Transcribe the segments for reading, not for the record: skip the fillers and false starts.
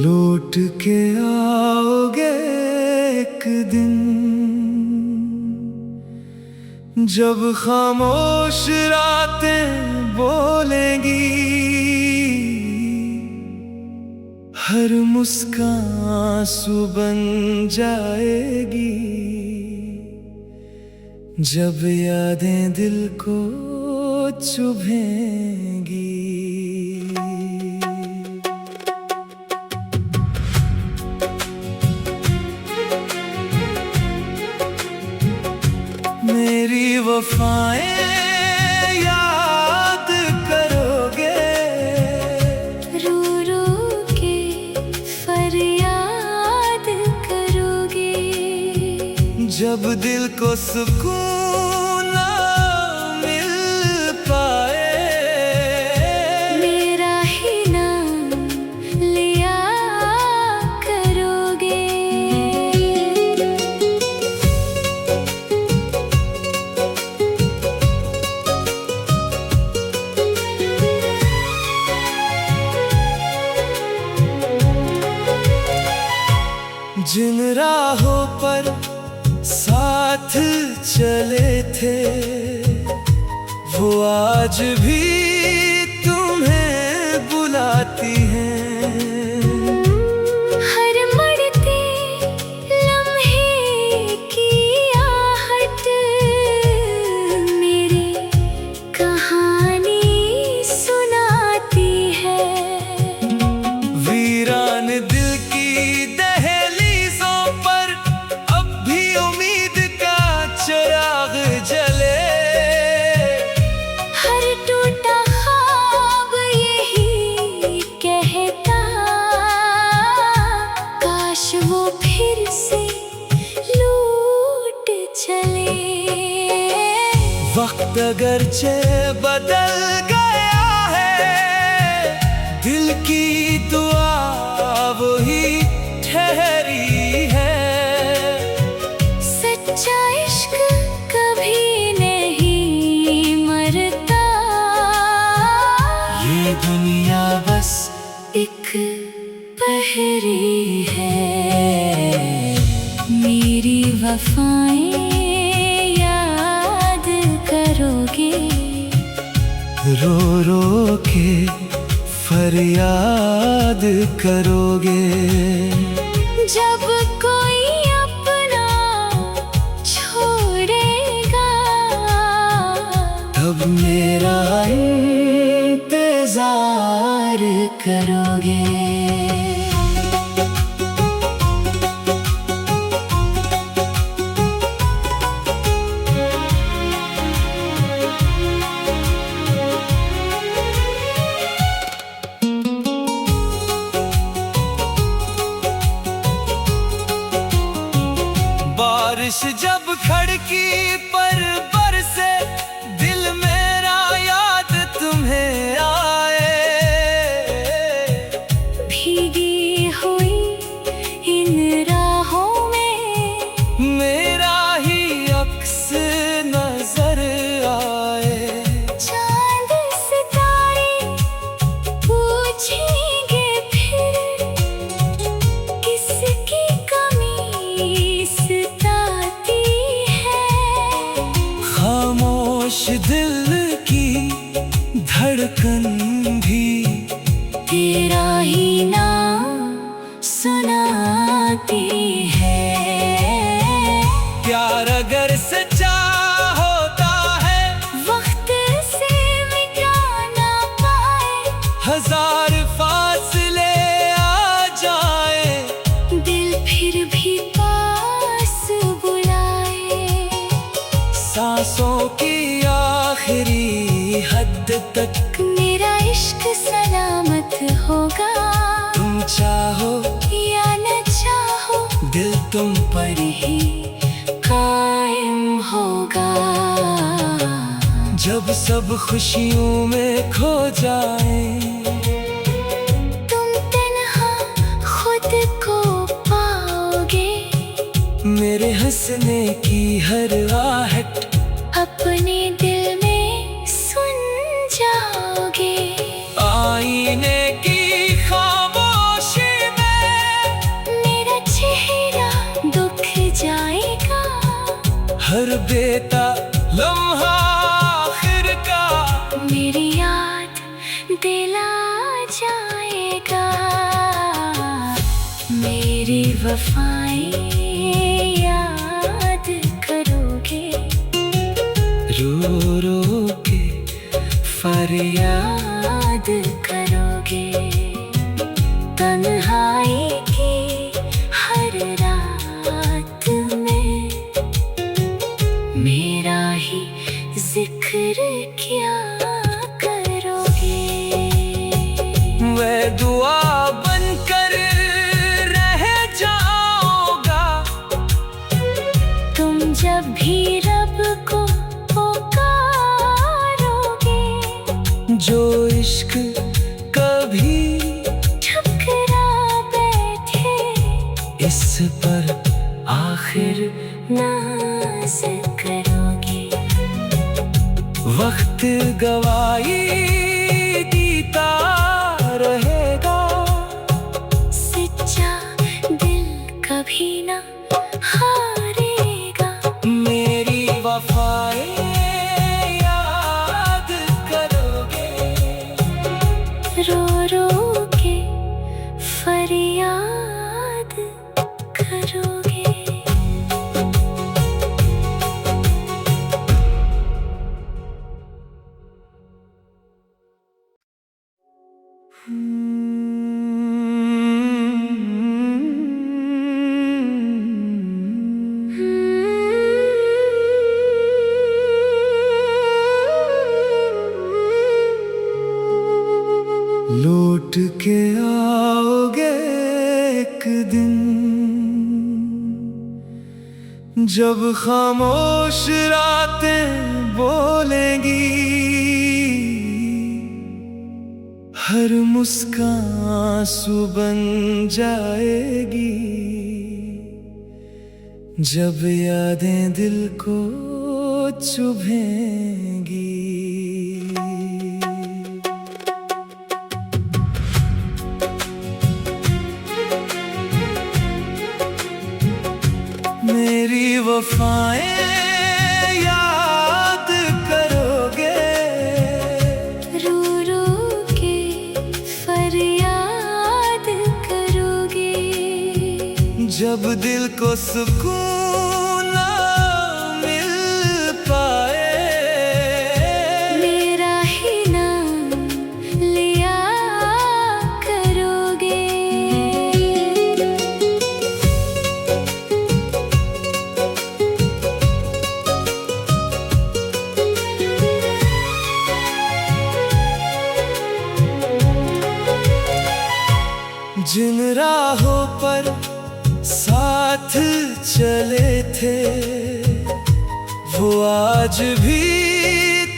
लौट के आओगे एक दिन, जब खामोश रातें बोलेंगी, हर मुस्कान आंसू बन जाएगी, जब यादें दिल को चुभेंगी। मेरी वफाएं याद करोगे, रो रो के फरियाद करोगे, जब दिल को सुकून ना मिल पाए, मेरा ही नाम लिया करोगे। जिन राहों पर साथ चले थे, वो आज भी तुम्हें बुलाती हैं। हर मरते लम्हे की आहट मेरी कहानी सुनाती है। वीरान दिल की दहलीजों पर अब भी उम्मीद का चिराग जले, हर टूटा ख्वाब यही कहता, काश वो फिर से लूट चले। वक्त अगरचे बदल गया है, दिल की दुआ वही ठहरी है। सच्चा इश्क कभी नहीं मरता, ये दुनिया बस एक पहेली है। मेरी वफाएं याद करोगे, रो रो के फरियाद करोगे, जब कोई अपना छोड़ेगा, तब मेरा इंतजार करोगे। बारिश जब खड़की पर बरसे, दिल मेरा याद तुम्हें आए। भीगी हुई इन राहों में मेरा ही अक्स नजर आए। चांद सितारे पूछेंगे फिर, किसकी कमी सताती है। खामोश दिल की धड़कन भी तेरा ही नाम सुनाती है। प्यार अगर सच्चा होता है, वक्त से मिटा ना पाए, हजार फासले आ जाए, दिल फिर भी पास बुलाए। सांसों की आखिरी हद तक मेरा इश्क सलामत होगा, तुम चाहो या न चाहो, दिल तुम पर ही कायम होगा। जब सब खुशियों में खो जाए, तुम तन्हा खुद मेरे हंसने की हर आहट अपने दिल में सुन जाओगे। आईने की खामोशी में मेरा चेहरा दुख जाएगा। हर बेता लम्हा आखिर का मेरी याद दिला जाएगा। मेरी वफाएं याद करोगे। रो रो के फरियाद करोगे। तन्हाई की हर रात में मेरा ही जिक्र क्या करोगे। मैं दुआ बनकर रह जाऊंगा। तुम जब भी रब को पुकारोगे। जो इश्क कभी ठुकरा बैठे इस पर आखिर नाज करोगे। वक्त गवाही देता रहेगा। सच्चा दिल कभी ना हारेगा। मेरी वफाएं याद करोगे। रो रो के फरियाद करोगे। लौट के आओगे एक दिन जब खामोश रातें बोलेंगी। हर मुस्कान आंसू बन जाएगी। जब यादें दिल को चुभेंगी। मेरी वफाएं याद करोगे। रो रो के फरियाद करोगे। जब दिल को सुकून ना मिल पाए। मेरा ही नाम लिया करोगे। जिन राहों पर साथ चले थे वो आज भी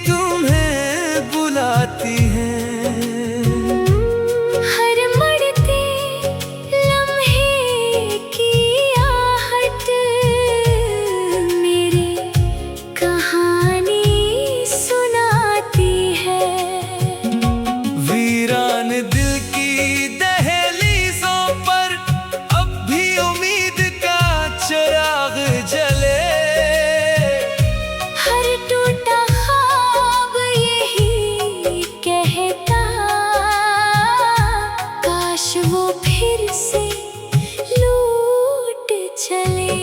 तुम्हें बुलाती हैं। हर मरते लम्हे की आहट मेरी कहानी सुनाती है। वीरान दिल की दहलीजों पर अब भी उम्मीद का चिराग जले। हर टूटा ख्वाब यही कहता काश वो फिर से लूट चले।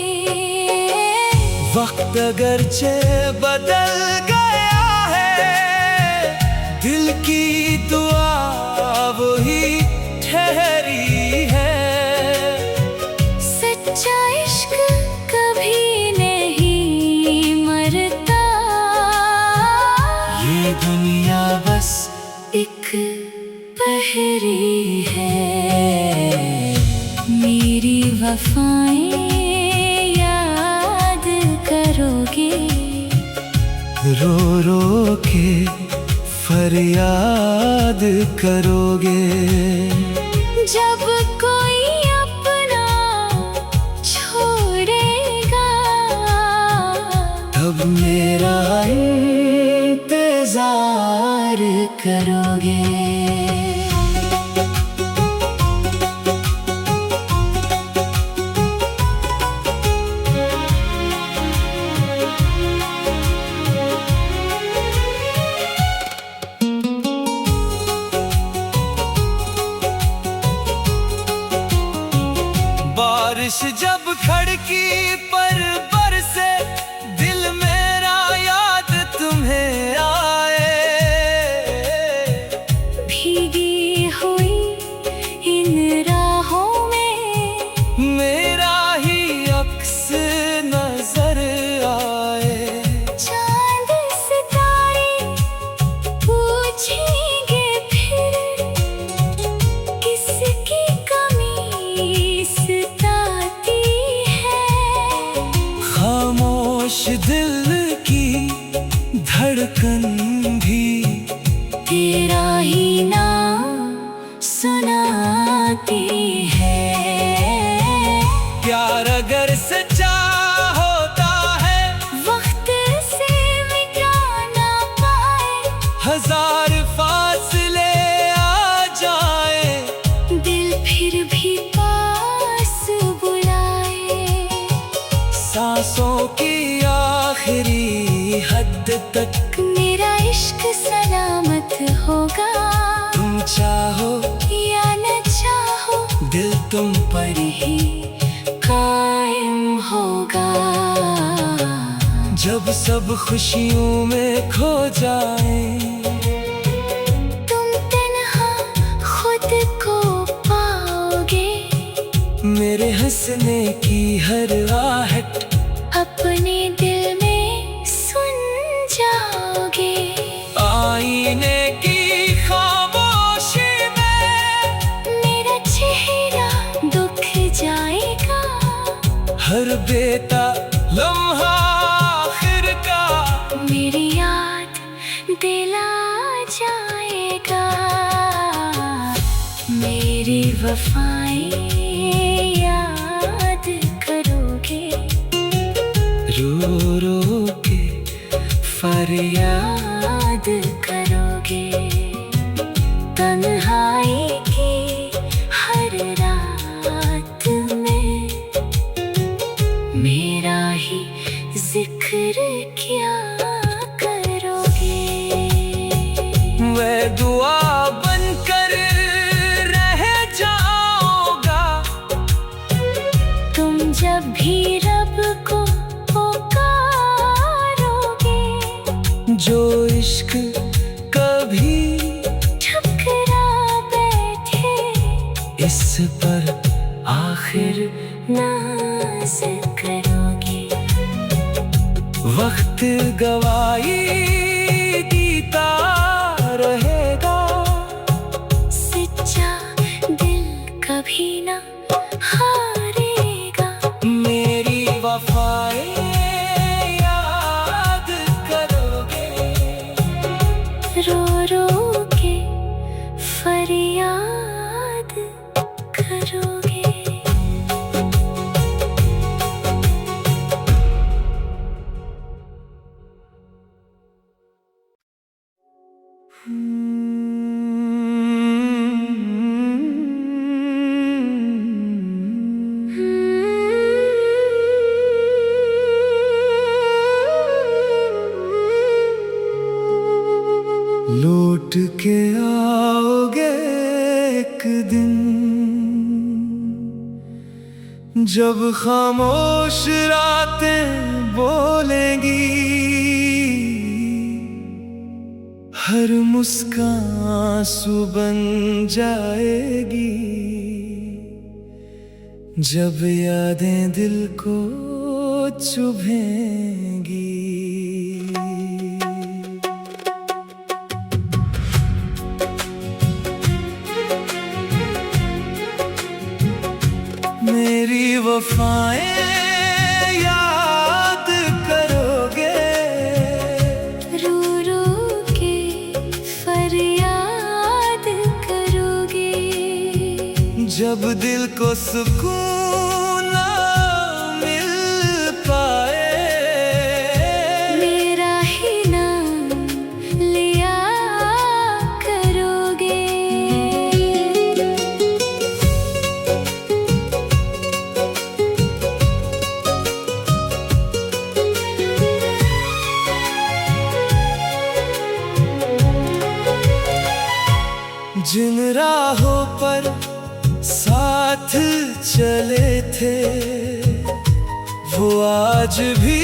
वक्त अगरचे बदल गया है दिल की दुआ वही ठहरी है। सच्चा इश्क कभी नहीं मरता। ये दुनिया बस एक पहेली है। मेरी वफाएं याद करोगे। रो रो के फरियाद करोगे। जब कोई अपना छोड़ेगा। मेरा इंतजार करोगे। बारिश जब खड़की पर बरसे, दिल मेरा याद तुम्हें आए। भीगी हुई इन राहों में मेरा ही अक्स नजर आए। चांद सितारे पूछेंगे फिर, किसकी कमी सताती है। खामोश दिल की धड़कन भी तेरा ही नाम सुनाती है। प्यार अगर सच्चा होता है, वक्त से मिटा ना पाए। हजार फासले आ जाए, दिल फिर भी पास बुलाए। सांसों की आखिरी हद तक मेरा इश्क सलामत होगा। तुम चाहो या न चाहो, दिल तुम पर ही कायम होगा। जब सब खुशियों में खो जाए, तुम तन्हा खुद को पाओगे। मेरे हंसने की हर आहट अपने दिल में सुन जाओगे। आईने की खामोशी में मेरा चेहरा दुख जाएगा। हर बेता लम्हा आखिर का मेरी याद दिला जाएगा। मेरी वफाएं याद करोगे। रो रो के फरियाद करोगे। तन्हाई की हर रात में मेरा ही जिक्र क्या करोगे। मैं दुआ बनकर रह जाऊंगा। तुम जब भी रब को पुकारोगे, जो इश्क कभी ठुकरा बैठे, इस पर आखिर नाज करोगे। वक्त गवाही देता रहेगा। सच्चा दिल कभी ना हारेगा। मेरी वफाएं याद करोगे। रो रो के फरियाद करोगे। लौट के आओगे एक दिन, जब खामोश रातें बोलेंगी। हर मुस्कान आंसू बन जाएगी। जब यादें दिल को चुभेंगी। मेरी वफाएं याद करोगे। रो रो के फरियाद करोगे। जब दिल को सुकून ना मिल पाए। साथ चले थे वो आज भी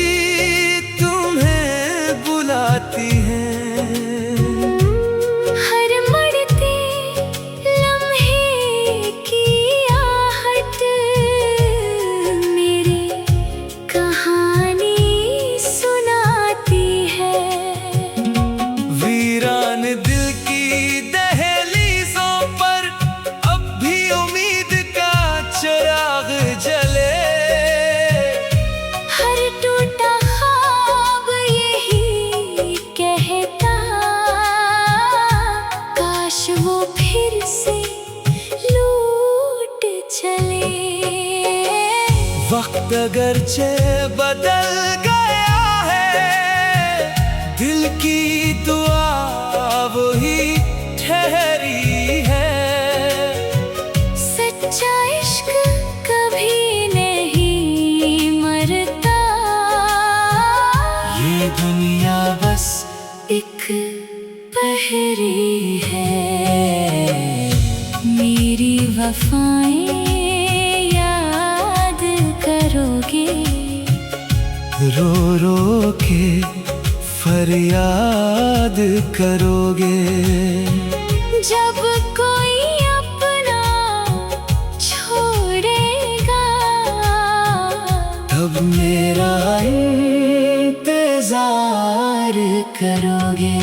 तुम्हें बुलाती हैं। हर मरते लम्हे की आहट मेरी कहानी सुनाती है। वीरान दिल की दहलीजों पर अब भी उम्मीद का चिराग जले। हर टूटा ख्वाब यही कहता, काश वो फिर से लूट चले। वक्त अगरचे बदल गया है, दिल की दुआ वही ठहरी है। सच्चा इश्क कभी नहीं मरता, ये दुनिया बस एक पहेली है। मेरी वफाएं याद करोगे, रो रो के फरियाद करोगे। जब कोई अपना छोड़ेगा, तब मेरा इंतजार करोगे।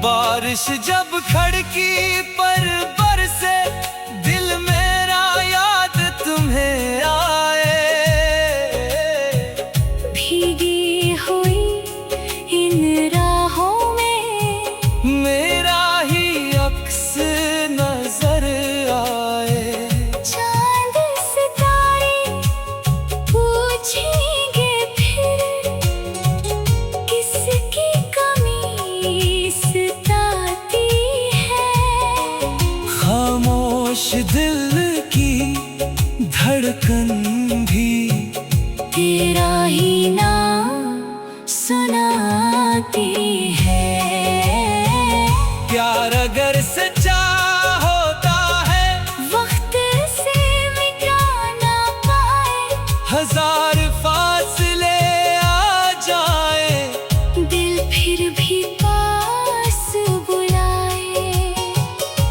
बारिश जब खड़की पर बरसे, दिल मेरा याद तुम्हें आए। भीगी हुई इन राहों में मेरा ही अक्स नजर आए। चांद सितारे पूछेंगे फिर, किसकी कमी सताती है। खामोश दिल की धड़कन भी तेरा ही नाम सुनाती है। प्यार अगर सच्चा होता है, वक्त से मिटा ना पाए, हजार फासले आ जाए, दिल फिर भी पास बुलाए।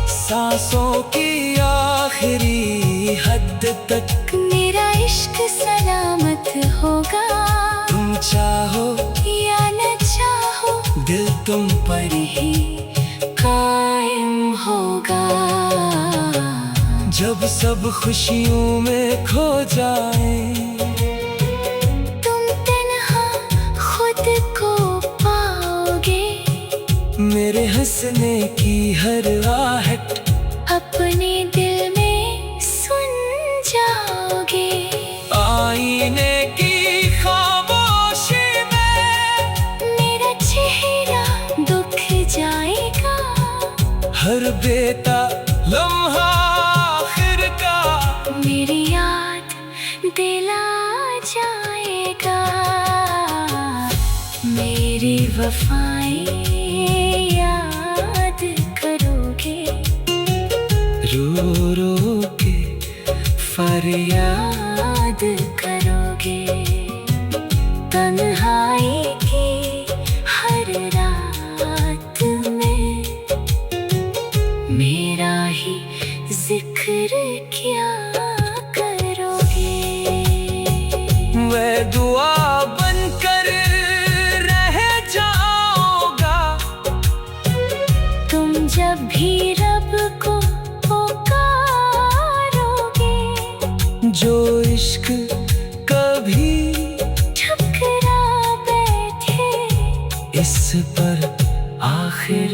सांसों की आखिरी हद तक मेरा इश्क सलामत होगा, तुम चाहो या न चाहो, दिल तुम पर ही कायम होगा। जब सब खुशियों में खो जाए, तुम तन्हा खुद को पाओगे, मेरे हंसने की हर आहट अपने दिल में सुन जाओगे। आईने की खामोशी में मेरा चेहरा दुख जाएगा, हर बेता लम्हा आखिर का मेरी याद दिला जाएगा। मेरी वफाएं याद करोगे, रो रो के फरियाद करोगे। तन्हाई की हर रात में मेरा ही जिक्र क्या करोगे। मैं दुआ बनकर रह जाऊंगा, तुम जब भी रब को पुकारोगे, जो इश्क कभी ठुकरा बैठे, इस पर आखिर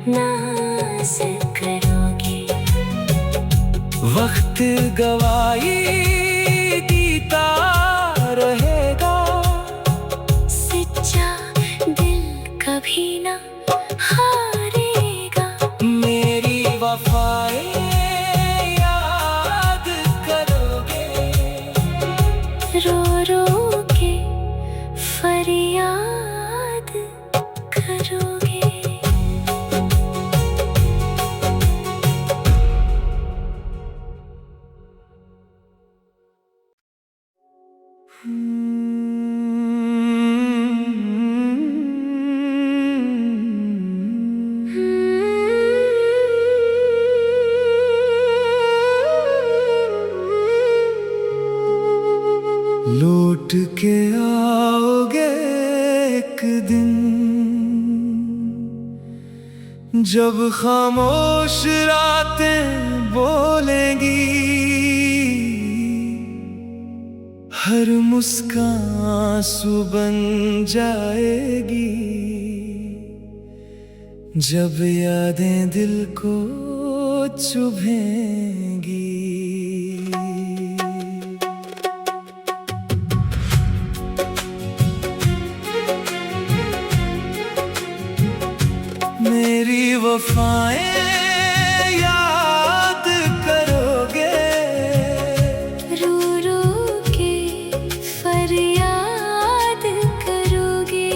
नाज करोगे। वक्त गवाही देता रहेगा, सच्चा दिल कभी ना हारेगा। लौट के आओगे एक दिन, जब खामोश रातें बोलेंगी, हर मुस्कान आंसू बन जाएगी, जब यादें दिल को चुभेंगी। मेरी वफाएं याद करोगे, रो रो के फरियाद करोगे,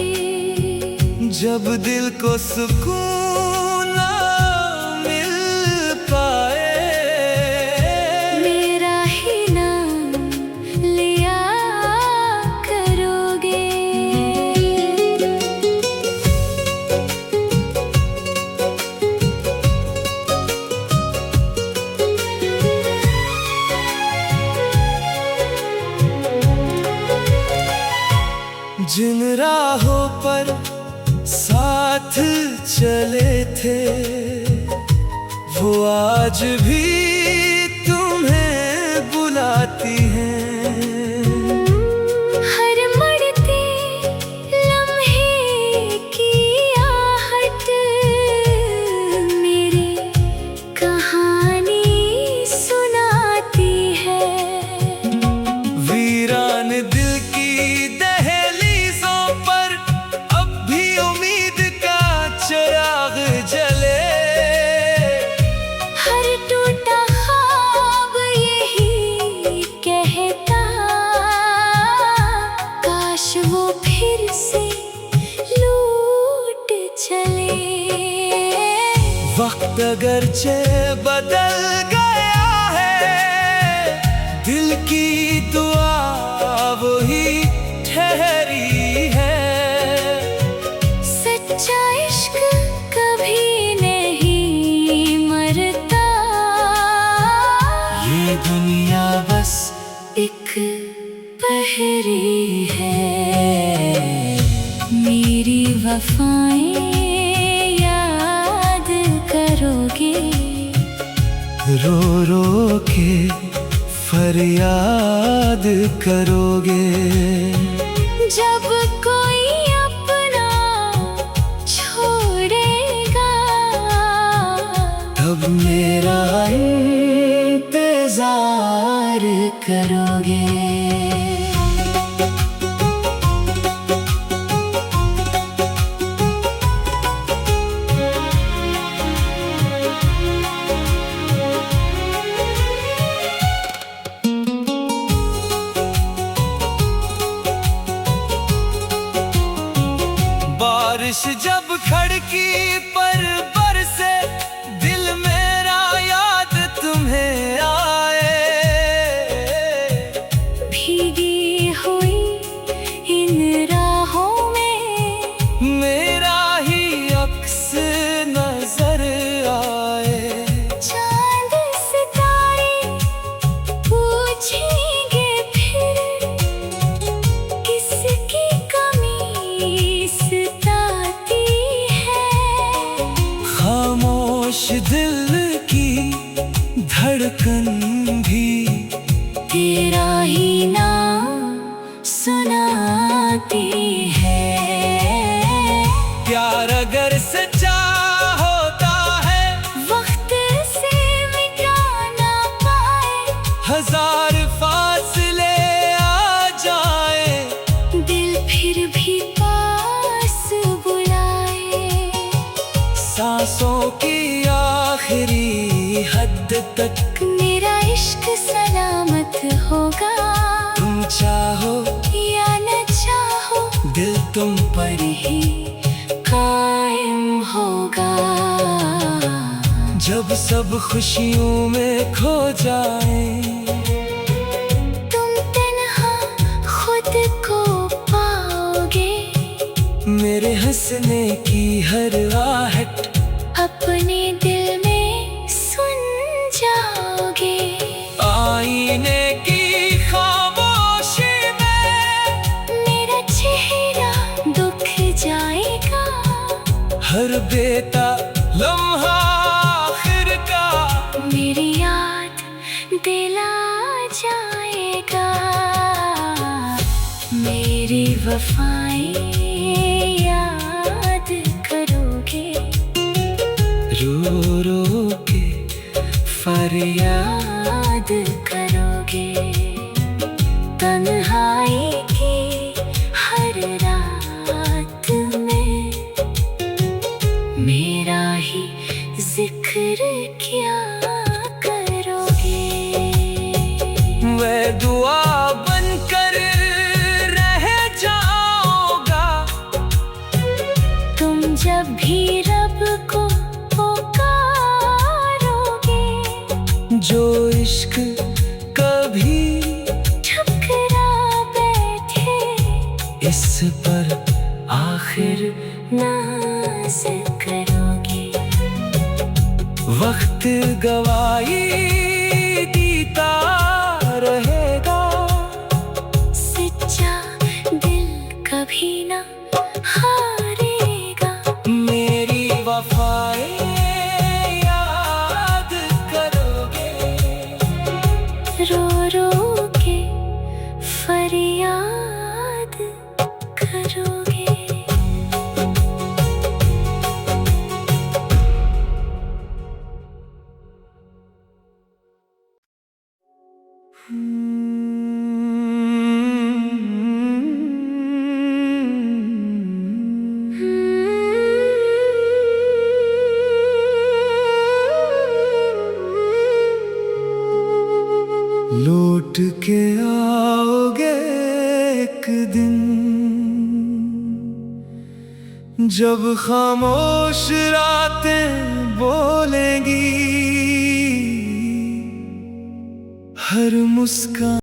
जब दिल को सुकून ना मिल पाए, मेरा ही नाम लिया करोगे। जिन राहों पर साथ चले थे, वो आज भी तुम्हें बुलाती हैं। हर मरते लम्हे की आहट मेरी कहानी सुनाती है। वीरान दिल की दहलीजों पर अब भी उम्मीद का चिराग जले, हर टूटा ख्वाब यही कहता, काश वो फिर से लूट चले। वक्त अगरचे बदल गया है, दिल की दुआ वही ठहरी है। सच्चा इश्क कभी नहीं मरता, ये दुनिया बस एक पहेली है। मेरी वफाएं याद करोगे, रो रो के फरियाद करोगे, जब कोई अपना छोड़ेगा, तब मेरा इंतजार करोगे। बारिश जब खड़की पर बरसे, दिल मेरा याद तुम्हें आए। भीगी हुई इन राहों में मेरा ही अक्स नजर आए। चांद सितारे पूछेंगे फिर, किसकी कमी सताती है। खामोश दिल की धड़कन भी तेरा ही नाम सुनाती है। प्यार अगर सच्चा होता है, वक्त से मिटा ना पाए, हजार फासले आ जाए, दिल फिर भी पास बुलाए। सांसों की आखिरी हद तक मेरा इश्क सलामत होगा, तुम चाहो या न चाहो, दिल तुम पर ही कायम होगा। जब सब खुशियों में खो जाए, तुम तन्हा खुद को पाओगे, मेरे हंसने की हर आहट अपने दिल में सुन जाओगे। आईने की खामोशी में दिल आ जाएगा। मेरी वफाएं याद करोगे, रो रो के फरियाद करोगे। तन्हाई की हर रात में मेरा ही जिक्र क्या करोगे। मैं दुआ बनकर रह जाऊंगा। तुम जब भी रब को पुकारोगे, जो इश्क कभी ठुकरा बैठे, इस पर आखिर नाज करोगे। वक्त गवाही देता रहेगा। सच्चा दिल कभी ना हारेगा। मेरी वफाएं याद करोगे, रो रो के फरियाद करोगे। लौट के आओगे एक दिन, जब खामोश रातें बोलेंगी। हर मुस्कान